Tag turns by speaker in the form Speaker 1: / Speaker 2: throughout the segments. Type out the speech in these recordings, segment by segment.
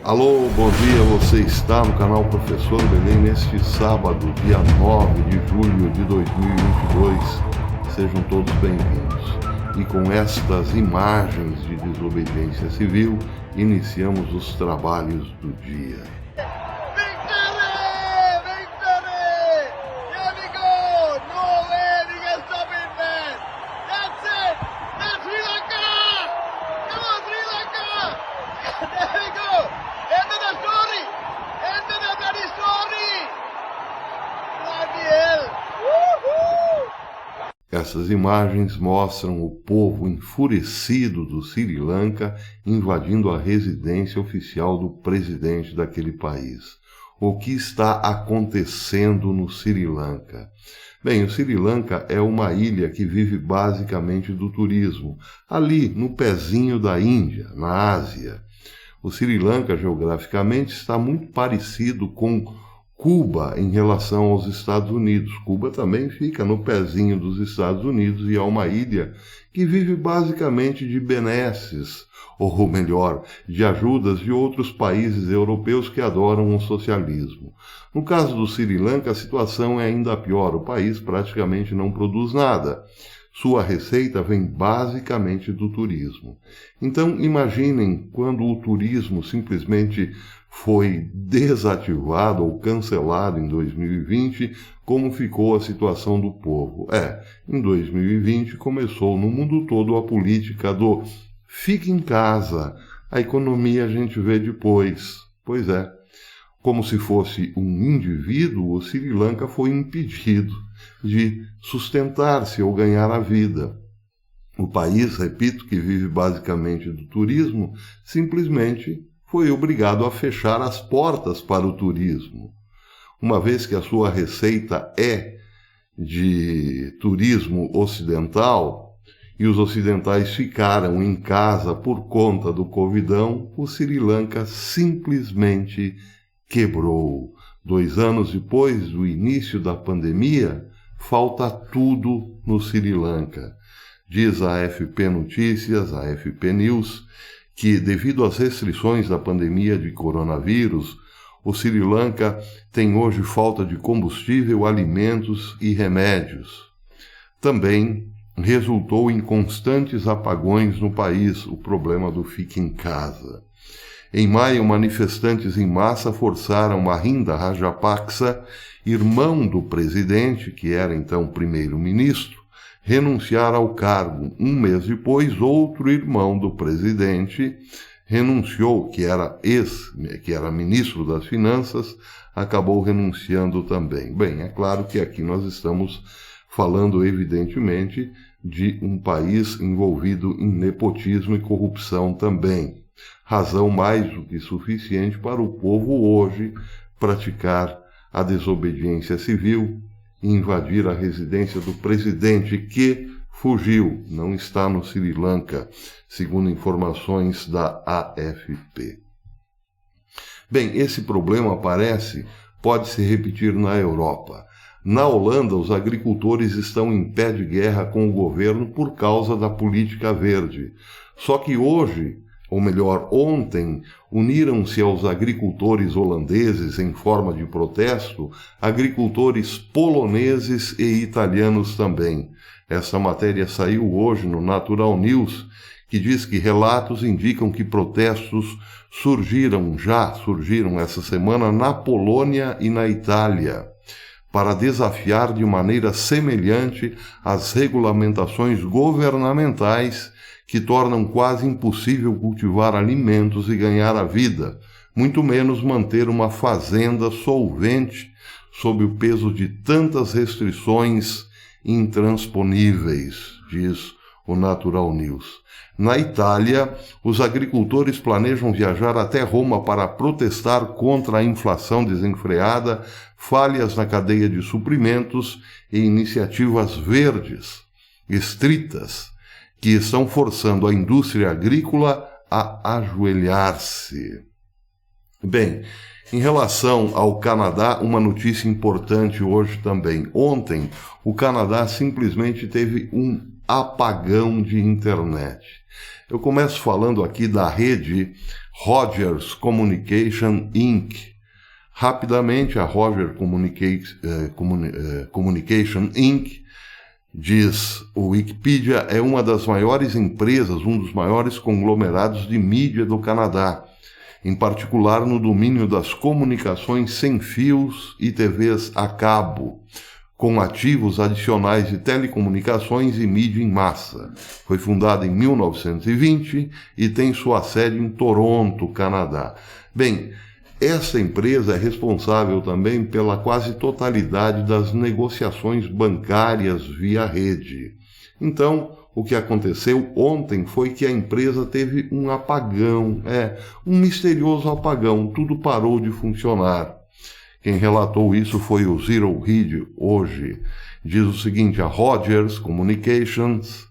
Speaker 1: Alô, bom dia, você está no canal Professor Belém neste sábado, dia 9 de julho de 2022. Sejam todos bem-vindos. E com estas imagens de desobediência civil, iniciamos os trabalhos do dia. Essas imagens mostram o povo enfurecido do Sri Lanka invadindo a residência oficial do presidente daquele país. O que está acontecendo no Sri Lanka? Bem, o Sri Lanka é uma ilha que vive basicamente do turismo, ali no pezinho da Índia, na Ásia. O Sri Lanka, geograficamente, está muito parecido com Cuba em relação aos Estados Unidos. Cuba também fica no pezinho dos Estados Unidos e é uma ilha que vive basicamente de benesses, ou melhor, de ajudas de outros países europeus que adoram o socialismo. No caso do Sri Lanka, a situação é ainda pior. O país praticamente não produz nada. Sua receita vem basicamente do turismo. Então, imaginem quando o turismo simplesmente foi desativado ou cancelado em 2020, como ficou a situação do povo. Em 2020 começou no mundo todo a política do fique em casa, a economia a gente vê depois. Pois é, como se fosse um indivíduo, o Sri Lanka foi impedido de sustentar-se ou ganhar a vida. O país, repito, que vive basicamente do turismo, simplesmente foi obrigado a fechar as portas para o turismo. Uma vez que a sua receita é de turismo ocidental e os ocidentais ficaram em casa por conta do Covidão, o Sri Lanka simplesmente quebrou. 2 anos depois do início da pandemia, falta tudo no Sri Lanka. Diz a AFP Notícias, a AFP News, que devido às restrições da pandemia de coronavírus, o Sri Lanka tem hoje falta de combustível, alimentos e remédios. Também resultou em constantes apagões no país, o problema do fique em casa. Em maio, manifestantes em massa forçaram Mahinda Rajapaksa, irmão do presidente, que era então primeiro-ministro, renunciar ao cargo. Um mês depois, outro irmão do presidente renunciou, que era ministro das Finanças, acabou renunciando também. Bem, é claro que aqui nós estamos falando, evidentemente, de um país envolvido em nepotismo e corrupção também. Razão mais do que suficiente para o povo hoje praticar a desobediência civil e invadir a residência do presidente que fugiu, não está no Sri Lanka, segundo informações da AFP. Bem, esse problema pode se repetir na Europa. Na Holanda, os agricultores estão em pé de guerra com o governo por causa da política verde. Só que hoje, ou melhor, ontem, uniram-se aos agricultores holandeses em forma de protesto, agricultores poloneses e italianos também. Essa matéria saiu hoje no Natural News, que diz que relatos indicam que protestos já surgiram essa semana na Polônia e na Itália, para desafiar de maneira semelhante as regulamentações governamentais que tornam quase impossível cultivar alimentos e ganhar a vida, muito menos manter uma fazenda solvente sob o peso de tantas restrições intransponíveis, diz o Natural News. Na Itália, os agricultores planejam viajar até Roma para protestar contra a inflação desenfreada, falhas na cadeia de suprimentos e iniciativas verdes, estritas, que estão forçando a indústria agrícola a ajoelhar-se. Bem, em relação ao Canadá, uma notícia importante hoje também. Ontem, o Canadá simplesmente teve um apagão de internet. Eu começo falando aqui da rede Rogers Communication Inc. Rapidamente, a Rogers Communication Inc., diz o Wikipedia, é uma das maiores empresas, um dos maiores conglomerados de mídia do Canadá, em particular no domínio das comunicações sem fios e TVs a cabo, com ativos adicionais de telecomunicações e mídia em massa. Foi fundada em 1920 e tem sua sede em Toronto, Canadá. Bem, essa empresa é responsável também pela quase totalidade das negociações bancárias via rede. Então, o que aconteceu ontem foi que a empresa teve um apagão, um misterioso apagão, tudo parou de funcionar. Quem relatou isso foi o Zero Hedge hoje. Diz o seguinte: a Rogers Communications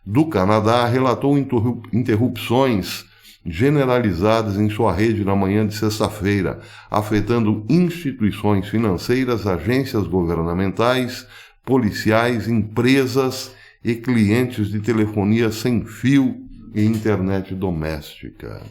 Speaker 1: do Canadá relatou interrupções generalizadas em sua rede na manhã de sexta-feira, afetando instituições financeiras, agências governamentais, policiais, empresas e clientes de telefonia sem fio e internet doméstica.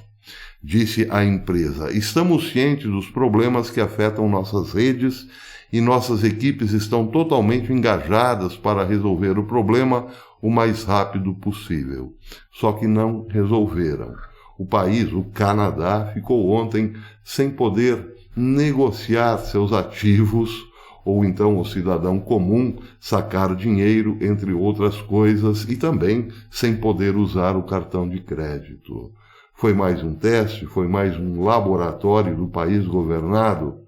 Speaker 1: Disse a empresa: estamos cientes dos problemas que afetam nossas redes e nossas equipes estão totalmente engajadas para resolver o problema o mais rápido possível. Só que não resolveram. O país, o Canadá, ficou ontem sem poder negociar seus ativos, ou então o cidadão comum sacar dinheiro, entre outras coisas, e também sem poder usar o cartão de crédito. Foi mais um teste, foi mais um laboratório do país governado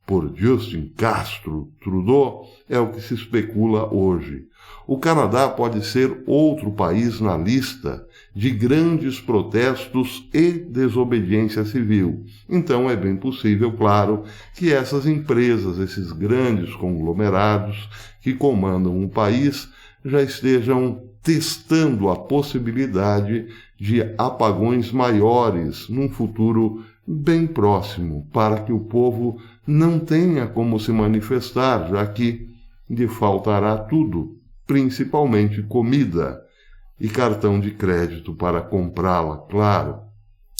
Speaker 1: por Justin Castro Trudeau, é o que se especula hoje. O Canadá pode ser outro país na lista de grandes protestos e desobediência civil. Então é bem possível, claro, que essas empresas, esses grandes conglomerados que comandam o país, já estejam testando a possibilidade de apagões maiores num futuro bem próximo, para que o povo não tenha como se manifestar, já que lhe faltará tudo, principalmente comida e cartão de crédito para comprá-la, claro.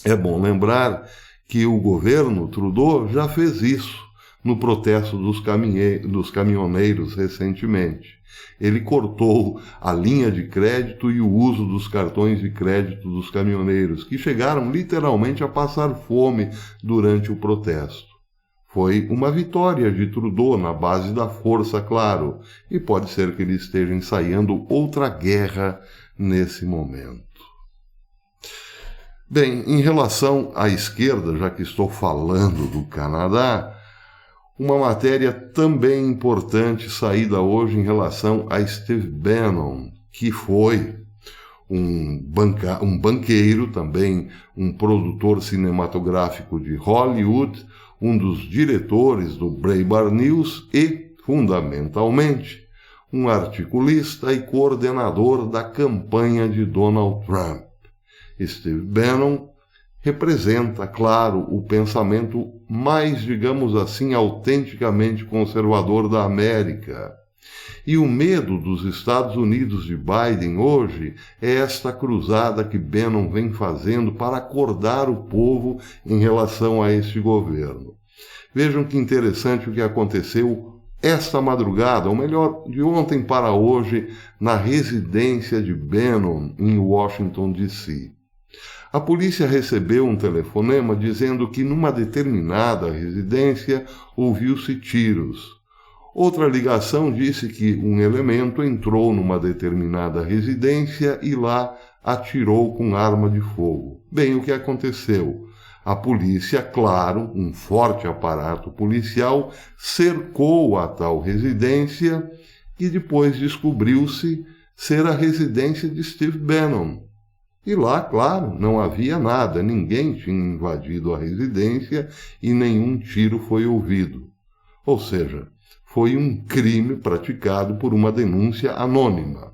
Speaker 1: É bom lembrar que o governo Trudeau já fez isso no protesto dos caminhoneiros recentemente. Ele cortou a linha de crédito e o uso dos cartões de crédito dos caminhoneiros, que chegaram literalmente a passar fome durante o protesto. Foi uma vitória de Trudeau na base da força, claro, e pode ser que ele esteja ensaiando outra guerra nesse momento. Bem, em relação à esquerda, já que estou falando do Canadá, uma matéria também importante saída hoje em relação a Steve Bannon, que foi um banqueiro, também um produtor cinematográfico de Hollywood, um dos diretores do Breitbart News e, fundamentalmente, um articulista e coordenador da campanha de Donald Trump. Steve Bannon representa, claro, o pensamento mais, digamos assim, autenticamente conservador da América. E o medo dos Estados Unidos de Biden hoje é esta cruzada que Bannon vem fazendo para acordar o povo em relação a este governo. Vejam que interessante o que aconteceu esta madrugada, ou melhor, de ontem para hoje, na residência de Bannon, em Washington, D.C. A polícia recebeu um telefonema dizendo que numa determinada residência ouviu-se tiros. Outra ligação disse que um elemento entrou numa determinada residência e lá atirou com arma de fogo. Bem, o que aconteceu? A polícia, claro, um forte aparato policial, cercou a tal residência e depois descobriu-se ser a residência de Steve Bannon. E lá, claro, não havia nada, ninguém tinha invadido a residência e nenhum tiro foi ouvido. Ou seja, foi um crime praticado por uma denúncia anônima.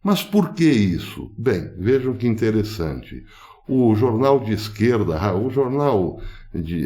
Speaker 1: Mas por que isso? Bem, vejam que interessante. O jornal de esquerda, o jornal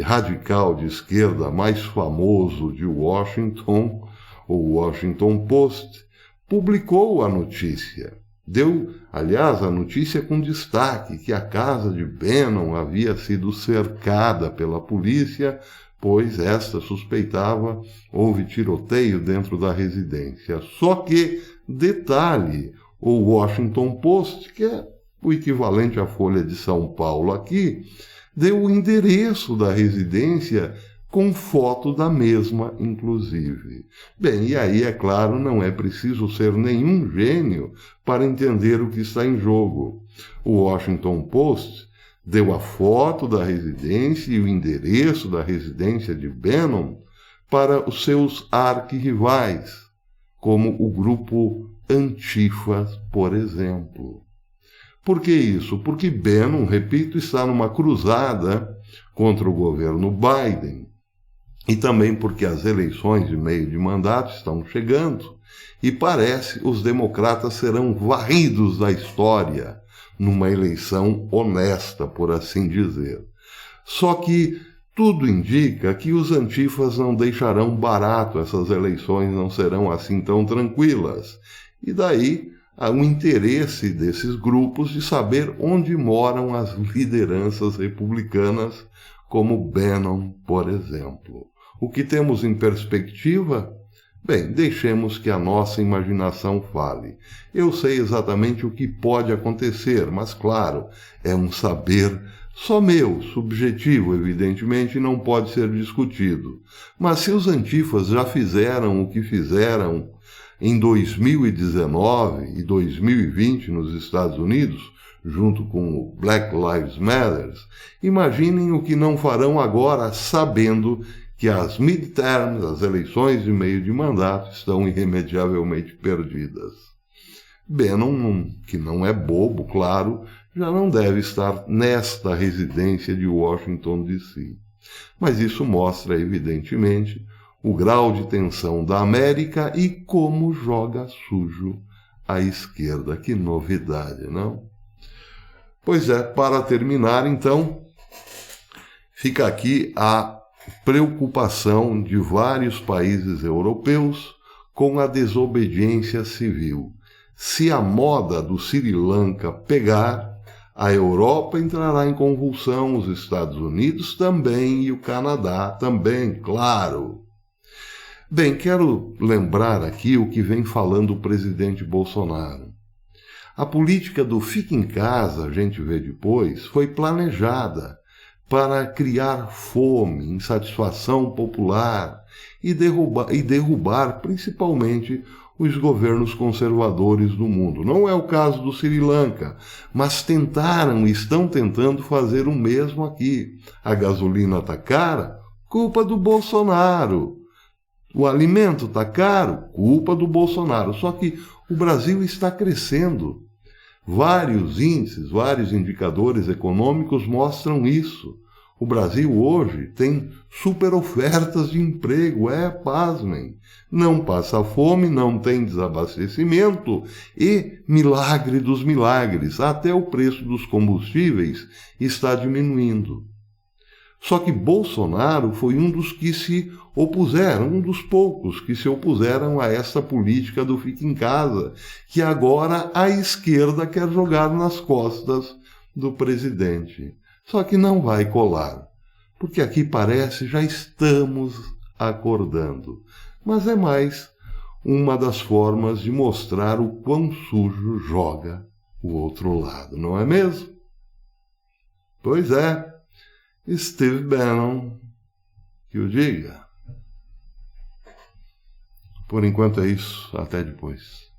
Speaker 1: radical de esquerda mais famoso de Washington, o Washington Post, publicou a notícia. Deu, aliás, a notícia com destaque que a casa de Bannon havia sido cercada pela polícia, pois esta suspeitava houve tiroteio dentro da residência. Só que, detalhe, o Washington Post, que é o equivalente à Folha de São Paulo aqui, deu o endereço da residência com foto da mesma, inclusive. Bem, e aí, é claro, não é preciso ser nenhum gênio para entender o que está em jogo. O Washington Post deu a foto da residência e o endereço da residência de Bannon para os seus arquirrivais, como o grupo Antifa, por exemplo. Por que isso? Porque Bannon, repito, está numa cruzada contra o governo Biden, e também porque as eleições de meio de mandato estão chegando e parece os democratas serão varridos da história numa eleição honesta, por assim dizer. Só que tudo indica que os antifas não deixarão barato, essas eleições não serão assim tão tranquilas. E daí há um interesse desses grupos de saber onde moram as lideranças republicanas, como Bannon, por exemplo. O que temos em perspectiva? Bem, deixemos que a nossa imaginação fale. Eu sei exatamente o que pode acontecer, mas, claro, é um saber só meu, subjetivo, evidentemente, não pode ser discutido. Mas se os antifas já fizeram o que fizeram em 2019 e 2020 nos Estados Unidos, junto com o Black Lives Matter, imaginem o que não farão agora, sabendo que as midterms, as eleições de meio de mandato, estão irremediavelmente perdidas. Bannon, que não é bobo, claro, já não deve estar nesta residência de Washington, D.C. Mas isso mostra, evidentemente, o grau de tensão da América e como joga sujo a esquerda. Que novidade, não? Pois é, para terminar, então, fica aqui a preocupação de vários países europeus com a desobediência civil. Se a moda do Sri Lanka pegar, a Europa entrará em convulsão, os Estados Unidos também e o Canadá também, claro. Bem, quero lembrar aqui o que vem falando o presidente Bolsonaro. A política do fique em casa, a gente vê depois, foi planejada para criar fome, insatisfação popular e derrubar principalmente os governos conservadores do mundo. Não é o caso do Sri Lanka, mas tentaram e estão tentando fazer o mesmo aqui. A gasolina está cara? Culpa do Bolsonaro. O alimento está caro? Culpa do Bolsonaro. Só que o Brasil está crescendo. Vários índices, vários indicadores econômicos mostram isso. O Brasil hoje tem super ofertas de emprego, pasmem. Não passa fome, não tem desabastecimento e, milagre dos milagres, até o preço dos combustíveis está diminuindo. Só que Bolsonaro foi um dos que se opuseram, um dos poucos que se opuseram a essa política do fique em casa, que agora a esquerda quer jogar nas costas do presidente. Só que não vai colar, porque aqui parece já estamos acordando. Mas é mais uma das formas de mostrar o quão sujo joga o outro lado, não é mesmo? Pois é, Steve Bannon, que o diga. Por enquanto é isso, até depois.